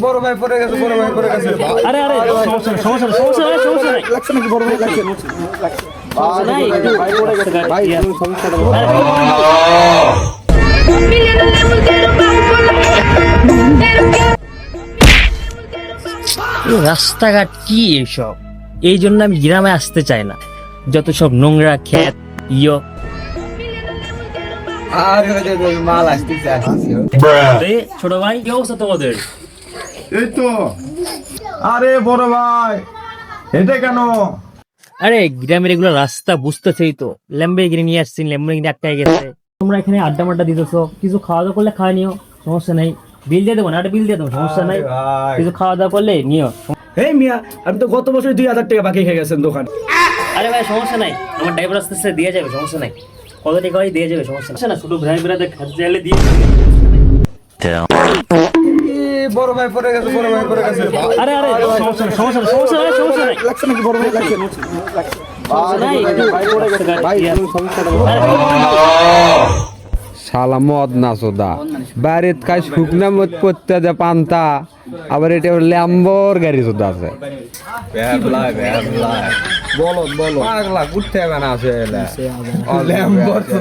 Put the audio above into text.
বড় ভাই পড়ে গেছে, বড় ভাই পড়ে গেছে। আরে আরে সমস্যা নাই, সমস্যা নাই, সমস্যা নাই, সমস্যা নাই, লাগছে নাকি বড় ভাই? লাগছে সমস্যা নাই, একটু ভাই পড়ে গেছে ভাই, তুমি সমস্যাটা বলো। এই রাস্তাঘাট কি এইসব? এই জন্য আমি গ্রামে আসতে চাই না। যত সব নোংরা ক্ষেত আরে ওই যে মাল আসতেছে। আরে ছোট ভাই, কি অবস্থা তোমাদের? এই তো। আরে বড় ভাই, এটা কেন? আরে গ্রামের এগুলো রাস্তা বুঝতেছেই তো, ল্যাম্বরগিনি নিয়ে আসছি, ল্যাম্বরগিনি আটকায় গেছে। তোমরা এখানে আড্ডা মাড্ডা দিতেছো, কিছু খাওয়া দাওয়া করলে খাওয়া নিও, সমস্যা নাই। বিল দিয়ে দেবো না, একটা বিল দিয়ে দেবো, সমস্যা নাই। কিছু খাওয়া দাওয়া করলে নিও। এই মিয়া, আপনি তো গত বছর 2000 টাকা বাকি খেয়ে গেছেন দোকান। আরে ভাই সমস্যা নাই, আমার ড্রাইভার আসতে দিয়ে যাবে, সমস্যা নাই। কত টাকা হয় দিয়ে যাবে, সমস্যা না। শুধু ড্রাইভারদের খাতে চাইলে দিয়ে বড় ভাই পড়ে গেছে, বড় ভাই পড়ে গেছে। আরে আরে সমস্যা নাই, সমস্যা নাই, সমস্যা নাই, সমস্যা নাই, লাগছে নাকি বড় ভাই? লাগছে সমস্যা নাই, একটু ভাই পড়ে গেছে ভাই, তুমি সমস্যাটা বলো। শালা মদ না সোদা বাড়িত কাজ শুকনা মত পড়তে দে পান্তা আবার এটা ল্যাম্বর গাড়ি সোদা আছে বলো বলো, পাগলা কুত্তে বানা আছে। ল্যাম্বর তো